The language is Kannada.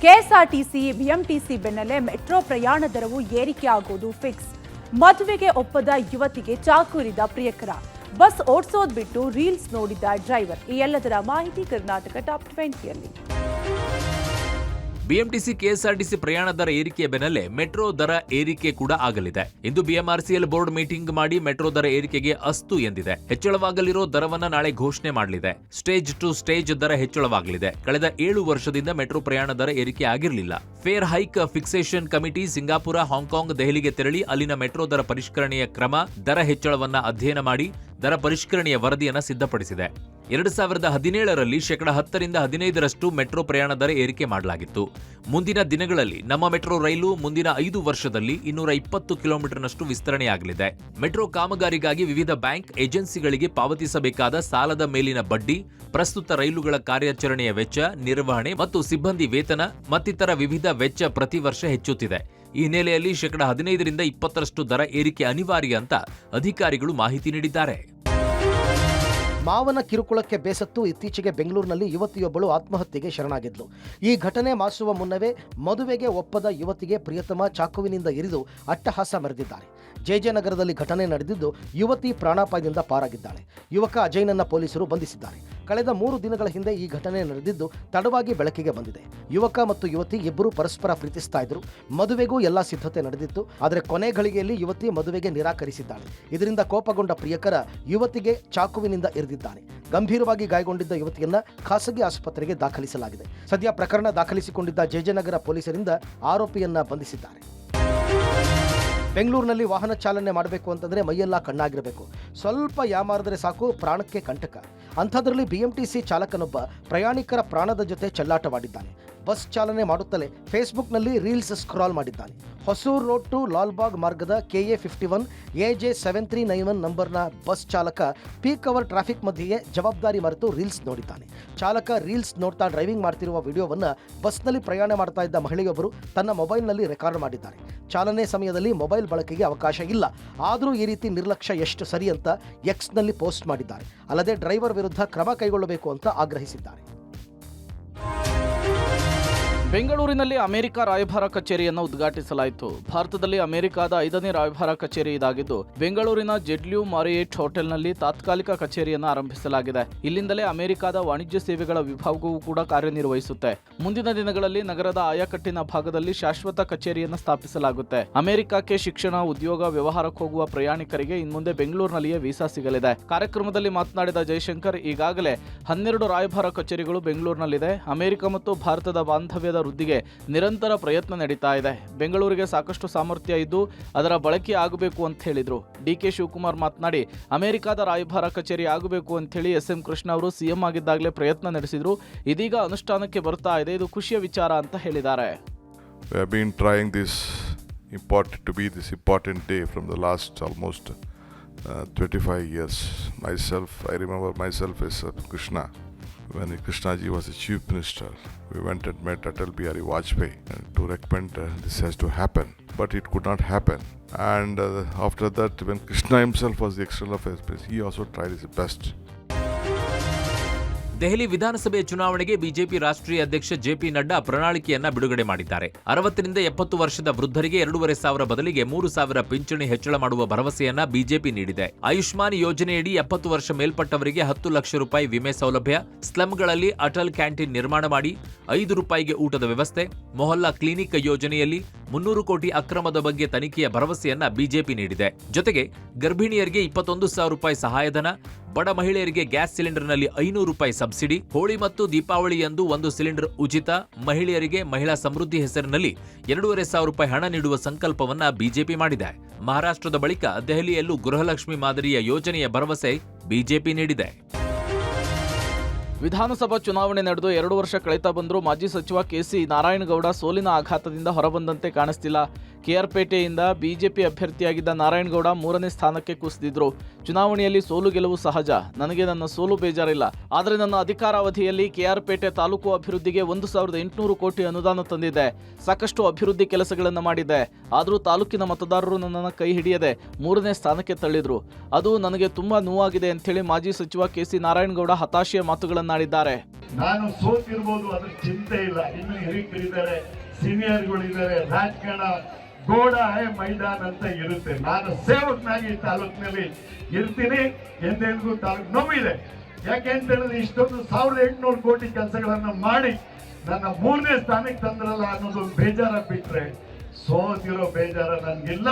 ಕೆಎಸ್ಆರ್ಟಿಸಿ ಬಿಎಂಟಿಸಿ ಬೆನ್ನಲ್ಲೇ ಮೆಟ್ರೋ ಪ್ರಯಾಣ ದರವು ಏರಿಕೆ ಆಗೋದು ಫಿಕ್ಸ್. ಮದುವೆಗೆ ಒಪ್ಪದ ಯುವತಿಗೆ ಚಾಕು ಇರಿದ ಪ್ರಿಯಕರ, ಬಸ್ ಓಡಿಸೋದು ಬಿಟ್ಟು ರೀಲ್ಸ್ ನೋಡಿದ ಡ್ರೈವರ್. ಈ ಎಲ್ಲದರ ಮಾಹಿತಿ ಕರ್ನಾಟಕ ಟಾಪ್ 20ಯಲ್ಲಿ. ಬಿಎಂಟಿಸಿ ಕೆಎಸ್ಆರ್ಟಿಸಿ ಪ್ರಯಾಣ ದರ ಏರಿಕೆಯ ಬೆನ್ನಲ್ಲೇ ಮೆಟ್ರೋ ದರ ಏರಿಕೆ ಕೂಡ ಆಗಲಿದೆ. ಇಂದು ಬಿಎಂಆರ್ಸಿಎಲ್ ಬೋರ್ಡ್ ಮೀಟಿಂಗ್ ಮಾಡಿ ಮೆಟ್ರೋ ದರ ಏರಿಕೆಗೆ ಅಸ್ತು ಎಂದಿದೆ. ಹೆಚ್ಚಳವಾಗಲಿರೋ ದರವನ್ನ ನಾಳೆ ಘೋಷಣೆ ಮಾಡಲಿದೆ. ಸ್ಟೇಜ್ ಟು ಸ್ಟೇಜ್ ದರ ಹೆಚ್ಚಳವಾಗಲಿದೆ. ಕಳೆದ 7 ವರ್ಷದಿಂದ ಮೆಟ್ರೋ ಪ್ರಯಾಣ ದರ ಏರಿಕೆ ಆಗಿರಲಿಲ್ಲ. Fair hike fixation committee Singapore, Hong Kong, ದೆಹಲಿಗೆ ತೆರಳಿ ಅಲ್ಲಿನ ಮೆಟ್ರೋ ದರ ಪರಿಷ್ಕರಣೆಯ ಕ್ರಮ, ದರ ಹೆಚ್ಚಳವನ್ನ ಅಧ್ಯಯನ ಮಾಡಿ ದರ ಪರಿಷ್ಕರಣೆಯ ವರದಿಯನ್ನು ಸಿದ್ಧಪಡಿಸಿದೆ. 2017ರಲ್ಲಿ 10% 15% ಮೆಟ್ರೋ ಪ್ರಯಾಣ ದರ ಏರಿಕೆ ಮಾಡಲಾಗಿತ್ತು. ಮುಂದಿನ ದಿನಗಳಲ್ಲಿ ನಮ್ಮ ಮೆಟ್ರೋ ರೈಲು ಮುಂದಿನ 5 ವರ್ಷದಲ್ಲಿ 220 ಕಿಲೋಮೀಟರ್ನಷ್ಟು ವಿಸ್ತರಣೆಯಾಗಲಿದೆ. ಮೆಟ್ರೋ ಕಾಮಗಾರಿಗಾಗಿ ವಿವಿಧ ಬ್ಯಾಂಕ್ ಏಜೆನ್ಸಿಗಳಿಗೆ ಪಾವತಿಸಬೇಕಾದ ಸಾಲದ ಮೇಲಿನ ಬಡ್ಡಿ, ಪ್ರಸ್ತುತ ರೈಲುಗಳ ಕಾರ್ಯಾಚರಣೆಯ ವೆಚ್ಚ, ನಿರ್ವಹಣೆ ಮತ್ತು ಸಿಬ್ಬಂದಿ ವೇತನ ಮತ್ತಿತರ ವಿವಿಧ ವೆಚ್ಚ ಪ್ರತಿ ವರ್ಷ ಹೆಚ್ಚುತ್ತಿದೆ. ಈ ಹಿನ್ನೆಲೆಯಲ್ಲಿ 15% 20% ದರ ಏರಿಕೆ ಅನಿವಾರ್ಯ ಅಂತ ಅಧಿಕಾರಿಗಳು ಮಾಹಿತಿ ನೀಡಿದ್ದಾರೆ. ಮಾವನ ಕಿರುಕುಳಕ್ಕೆ ಬೇಸತ್ತು ಇತ್ತೀಚೆಗೆ ಬೆಂಗಳೂರಿನಲ್ಲಿ ಯುವತಿಯೊಬ್ಬಳು ಆತ್ಮಹತ್ಯೆಗೆ ಶರಣಾಗಿದ್ಲು. ಈ ಘಟನೆ ಮಾಸುವ ಮುನ್ನವೇ ಮದುವೆಗೆ ಒಪ್ಪದ ಯುವತಿಗೆ ಪ್ರಿಯತಮ ಚಾಕುವಿನಿಂದ ಇರಿದು ಅಟ್ಟಹಾಸ ಮೆರೆದಿದ್ದಾರೆ. ಜೆಜೆನಗರದಲ್ಲಿ ಘಟನೆ ನಡೆದಿದ್ದು ಯುವತಿ ಪ್ರಾಣಾಪಾಯದಿಂದ ಪಾರಾಗಿದ್ದಾಳೆ. ಯುವಕ ಅಜಯ್ನನ್ನ ಪೊಲೀಸರು ಬಂಧಿಸಿದ್ದಾರೆ. ಕಳೆದ 3 ದಿನಗಳ ಹಿಂದೆ ಈ ಘಟನೆ ನಡೆದಿದ್ದು ತಡವಾಗಿ ಬೆಳಕಿಗೆ ಬಂದಿದೆ. ಯುವಕ ಮತ್ತು ಯುವತಿ ಇಬ್ಬರು ಪರಸ್ಪರ ಪ್ರೀತಿಸ್ತಾ ಇದ್ರು. ಮದುವೆಗೂ ಎಲ್ಲ ಸಿದ್ಧತೆ ನಡೆದಿತ್ತು. ಆದರೆ ಕೊನೆ ಘಳಿಗೆಯಲ್ಲಿ ಯುವತಿ ಮದುವೆಗೆ ನಿರಾಕರಿಸಿದ್ದಾಳೆ. ಇದರಿಂದ ಕೋಪಗೊಂಡ ಪ್ರಿಯಕರ ಯುವತಿಗೆ ಚಾಕುವಿನಿಂದ ಇರಿದಿದ್ದಾನೆ. ಗಂಭೀರವಾಗಿ ಗಾಯಗೊಂಡಿದ್ದ ಯುವತಿಯನ್ನ ಖಾಸಗಿ ಆಸ್ಪತ್ರೆಗೆ ದಾಖಲಿಸಲಾಗಿದೆ. ಸದ್ಯ ಪ್ರಕರಣ ದಾಖಲಿಸಿಕೊಂಡಿದ್ದ ಜೆಜೆನಗರ ಪೊಲೀಸರಿಂದ ಆರೋಪಿಯನ್ನ ಬಂಧಿಸಿದ್ದಾರೆ. ಬೆಂಗಳೂರಿನಲ್ಲಿ ವಾಹನ ಚಾಲನೆ ಮಾಡಬೇಕು ಅಂತಂದರೆ ಮೈಯೆಲ್ಲ ಕಣ್ಣಾಗಿರಬೇಕು. ಸ್ವಲ್ಪ ಯಾಮಾರಿದ್ರೆ ಸಾಕು, ಪ್ರಾಣಕ್ಕೆ ಕಂಟಕ. ಅಂಥದ್ರಲ್ಲಿ ಬಿಎಂಟಿಸಿ ಚಾಲಕನೊಬ್ಬ ಪ್ರಯಾಣಿಕರ ಪ್ರಾಣದ ಜೊತೆ ಚೆಲ್ಲಾಟವಾಡಿದ್ದಾನೆ. ಬಸ್ ಚಾಲನೆ ಮಾಡುತ್ತಲೇ ಫೇಸ್ಬುಕ್ನಲ್ಲಿ ರೀಲ್ಸ್ ಸ್ಕ್ರಾಲ್ ಮಾಡಿದ್ದಾನೆ. ಹೊಸೂರು ರೋಡ್ ಟು ಲಾಲ್ಬಾಗ್ ಮಾರ್ಗದ KA51 AJ7391 ನಂಬರ್ನ ಬಸ್ ಚಾಲಕ ಪೀಕ್ ಅವರ್ ಟ್ರಾಫಿಕ್ ಮಧ್ಯೆಯೇ ಜವಾಬ್ದಾರಿ ಮರೆತು ರೀಲ್ಸ್ ನೋಡಿದ್ದಾನೆ. ಚಾಲಕ ರೀಲ್ಸ್ ನೋಡ್ತಾ ಡ್ರೈವಿಂಗ್ ಮಾಡ್ತಿರುವ ವಿಡಿಯೋವನ್ನು ಬಸ್ನಲ್ಲಿ ಪ್ರಯಾಣ ಮಾಡ್ತಾ ಇದ್ದ ಮಹಿಳೆಯೊಬ್ಬರು ತನ್ನ ಮೊಬೈಲ್ನಲ್ಲಿ ರೆಕಾರ್ಡ್ ಮಾಡಿದ್ದಾರೆ. ಚಾಲನೆ ಸಮಯದಲ್ಲಿ ಮೊಬೈಲ್ ಬಳಕೆಗೆ ಅವಕಾಶ ಇಲ್ಲ, ಆದರೂ ಈ ರೀತಿ ನಿರ್ಲಕ್ಷ್ಯ ಎಷ್ಟು ಸರಿ ಅಂತ ಎಕ್ಸ್ನಲ್ಲಿ ಪೋಸ್ಟ್ ಮಾಡಿದ್ದಾರೆ. ಅಲ್ಲದೆ ಡ್ರೈವರ್ ವಿರುದ್ಧ ಕ್ರಮ ಕೈಗೊಳ್ಳಬೇಕು ಅಂತ ಆಗ್ರಹಿಸಿದ್ದಾರೆ. ಬೆಂಗಳೂರಿನಲ್ಲಿ ಅಮೆರಿಕ ರಾಯಭಾರ ಕಚೇರಿಯನ್ನು ಉದ್ಘಾಟಿಸಲಾಯಿತು. ಭಾರತದಲ್ಲಿ ಅಮೆರಿಕದ 5ನೇ ರಾಯಭಾರ ಕಚೇರಿ ಇದಾಗಿದ್ದು, ಬೆಂಗಳೂರಿನ ಜೆಡ್ಲ್ಯೂ ಮಾರಿಯೇಟ್ ಹೋಟೆಲ್ನಲ್ಲಿ ತಾತ್ಕಾಲಿಕ ಕಚೇರಿಯನ್ನು ಆರಂಭಿಸಲಾಗಿದೆ. ಇಲ್ಲಿಂದಲೇ ಅಮೆರಿಕದ ವಾಣಿಜ್ಯ ಸೇವೆಗಳ ವಿಭಾಗವೂ ಕೂಡ ಕಾರ್ಯನಿರ್ವಹಿಸುತ್ತೆ. ಮುಂದಿನ ದಿನಗಳಲ್ಲಿ ನಗರದ ಆಯಾಕಟ್ಟಿನ ಭಾಗದಲ್ಲಿ ಶಾಶ್ವತ ಕಚೇರಿಯನ್ನು ಸ್ಥಾಪಿಸಲಾಗುತ್ತೆ. ಅಮೆರಿಕಕ್ಕೆ ಶಿಕ್ಷಣ, ಉದ್ಯೋಗ, ವ್ಯವಹಾರಕ್ಕೆ ಹೋಗುವ ಪ್ರಯಾಣಿಕರಿಗೆ ಇನ್ಮುಂದೆ ಬೆಂಗಳೂರಿನಲ್ಲಿಯೇ ವೀಸಾ ಸಿಗಲಿದೆ. ಕಾರ್ಯಕ್ರಮದಲ್ಲಿ ಮಾತನಾಡಿದ ಜೈಶಂಕರ್, ಈಗಾಗಲೇ 12 ರಾಯಭಾರ ಕಚೇರಿಗಳು ಬೆಂಗಳೂರಿನಲ್ಲಿದೆ. ಅಮೆರಿಕ ಮತ್ತು ಭಾರತದ ಬಾಂಧವ್ಯದ ವೃದ್ಧಿಗೆ ನಿರಂತರ ಪ್ರಯತ್ನ ನಡೀತಾ ಇದೆ. ಬೆಂಗಳೂರಿಗೆ ಸಾಕಷ್ಟು ಸಾಮರ್ಥ್ಯ ಇದ್ದು ಅದರ ಬಳಕೆ ಆಗಬೇಕು ಅಂತ ಹೇಳಿದ್ರು. DK ಶಿವಕುಮಾರ್ ಮಾತನಾಡಿ, ಅಮೆರಿಕದ ರಾಯಭಾರ ಕಚೇರಿ ಆಗಬೇಕು ಅಂತ ಹೇಳಿ SM ಕೃಷ್ಣ ಅವರು CM ಆಗಿದ್ದಾಗಲೇ ಪ್ರಯತ್ನ ನಡೆಸಿದ್ರು. ಇದೀಗ ಅನುಷ್ಠಾನಕ್ಕೆ ಬರ್ತಾ ಇದೆ. ಇದು ಖುಷಿಯ ವಿಚಾರ ಅಂತ ಹೇಳಿದ್ದಾರೆ. We have been trying this important day from the last almost 25 years. I remember myself as Krishna. When Krishnaji was the Chief Minister, we went and met Atal Bihari Vajpayee to recommend this has to happen. But it could not happen. And after that, when Krishna himself was the External Affairs Minister, he also tried his best. Delhi ವಿಧಾನಸಭೆ ಚುನಾವಣೆಗೆ ಬಿಜೆಪಿ ರಾಷ್ಟ್ರೀಯ ಅಧ್ಯಕ್ಷ JP ನಡ್ಡಾ ಪ್ರಣಾಳಿಕೆಯನ್ನ ಬಿಡುಗಡೆ ಮಾಡಿದ್ದಾರೆ. 60ರಿಂದ 70 ವರ್ಷದ ವೃದ್ಧರಿಗೆ 2,500 ಬದಲಿಗೆ 3,000 ಪಿಂಚಣಿ ಹೆಚ್ಚಳ ಮಾಡುವ ಭರವಸೆಯನ್ನ ಬಿಜೆಪಿ ನೀಡಿದೆ. ಆಯುಷ್ಮಾನ್ ಯೋಜನೆಯಡಿ 70 ವರ್ಷ ಮೇಲ್ಪಟ್ಟವರಿಗೆ 10 ಲಕ್ಷ ರೂಪಾಯಿ ವಿಮೆ ಸೌಲಭ್ಯ, ಸ್ಲಂಗಳಲ್ಲಿ ಅಟಲ್ ಕ್ಯಾಂಟೀನ್ ನಿರ್ಮಾಣ ಮಾಡಿ ₹5 ಊಟದ ವ್ಯವಸ್ಥೆ, ಮೊಹಲ್ಲಾ ಕ್ಲಿನಿಕ್ ಯೋಜನೆಯಲ್ಲಿ 300 ಕೋಟಿ ಅಕ್ರಮದ ಬಗ್ಗೆ ತನಿಖೆಯ ಭರವಸೆಯನ್ನ ಬಿಜೆಪಿ ನೀಡಿದೆ. ಜೊತೆಗೆ ಗರ್ಭಿಣಿಯರಿಗೆ 21,000 ರೂಪಾಯಿ ಸಹಾಯಧನ, ಬಡ ಮಹಿಳೆಯರಿಗೆ ಗ್ಯಾಸ್ ಸಿಲಿಂಡರ್ನಲ್ಲಿ ₹500 ಸಬ್ಸಿಡಿ, ಹೋಳಿ ಮತ್ತು ದೀಪಾವಳಿಯಂದು 1 ಸಿಲಿಂಡರ್ ಉಚಿತ, ಮಹಿಳೆಯರಿಗೆ ಮಹಿಳಾ ಸಮೃದ್ಧಿ ಹೆಸರಿನಲ್ಲಿ 2,500 ರೂಪಾಯಿ ಹಣ ನೀಡುವ ಸಂಕಲ್ಪವನ್ನ ಬಿಜೆಪಿ ಮಾಡಿದೆ. ಮಹಾರಾಷ್ಟ್ರದ ಬಳಿಕ ದೆಹಲಿಯಲ್ಲೂ ಗೃಹಲಕ್ಷ್ಮಿ ಮಾದರಿಯ ಯೋಜನೆಯ ಭರವಸೆ ಬಿಜೆಪಿ ನೀಡಿದೆ. ವಿಧಾನಸಭಾ ಚುನಾವಣೆ ನಡೆದು 2 ವರ್ಷ ಕಳೆತಾ ಬಂದರೂ ಮಾಜಿ ಸಚಿವ KC ನಾರಾಯಣಗೌಡ ಸೋಲಿನ ಆಘಾತದಿಂದ ಹೊರಬಂದಂತೆ ಕಾಣಿಸ್ತಿಲ್ಲ. KR ಪೇಟೆಯಿಂದ ಬಿಜೆಪಿ ಅಭ್ಯರ್ಥಿಯಾಗಿದ್ದ ನಾರಾಯಣಗೌಡ 3ನೇ ಸ್ಥಾನಕ್ಕೆ ಕುಸಿದಿದ್ರು. ಚುನಾವಣೆಯಲ್ಲಿ ಸೋಲು ಗೆಲುವು ಸಹಜ. ನನಗೆ ನನ್ನ ಸೋಲು ಬೇಜಾರಿಲ್ಲ. ಆದರೆ ನನ್ನ ಅಧಿಕಾರಾವಧಿಯಲ್ಲಿ ಕೆಆರ್ ಪೇಟೆ ತಾಲೂಕು ಅಭಿವೃದ್ಧಿಗೆ 1,800 ಕೋಟಿ ಅನುದಾನ ತಂದಿದ್ದೆ. ಸಾಕಷ್ಟು ಅಭಿವೃದ್ಧಿ ಕೆಲಸಗಳನ್ನು ಮಾಡಿದ್ದೆ. ಆದರೂ ತಾಲೂಕಿನ ಮತದಾರರು ನನ್ನನ್ನು ಕೈ ಹಿಡಿಯದೆ 3ನೇ ಸ್ಥಾನಕ್ಕೆ ತಳ್ಳಿದ್ರು. ಅದು ನನಗೆ ತುಂಬಾ ನೋವಾಗಿದೆ ಅಂತೇಳಿ ಮಾಜಿ ಸಚಿವ ಕೆಸಿ ನಾರಾಯಣಗೌಡ ಹತಾಶೆಯ ಮಾತುಗಳನ್ನಾಡಿದ್ದಾರೆ. ನಾನು ಸೋತಿರ್ಬೋದು, ಅದ್ರ ಚಿಂತೆ ಇಲ್ಲ. ಇನ್ನು ಹಿರಿಕರಿದ್ದಾರೆ, ಸೀನಿಯರ್ಗಳಿದ್ದಾರೆ. ರಾಜಕಾರಣ ಗೋಡ ಮೈದಾನ ಅಂತ ಇರುತ್ತೆ. ನಾನು ಸೇವಕನಾಗಿ ತಾಲೂಕಿನಲ್ಲಿ ಇರ್ತೀನಿ. ಎಂದೆಂದಿಗೂ ತಾಲೂಕು ನೋವಿದೆ. ಯಾಕೆ ಅಂತ ಹೇಳಿದ್ರೆ ಇಷ್ಟೊಂದು 1,800 ಕೋಟಿ ಕೆಲಸಗಳನ್ನ ಮಾಡಿ ನನ್ನ 3ನೇ ಸ್ಥಾನಕ್ಕೆ ತಂದ್ರಲ್ಲ ಅನ್ನೋದು ಬೇಜಾರ ಬಿಟ್ರೆ ಸೋತಿರೋ ಬೇಜಾರ ನನ್ಗಿಲ್ಲ.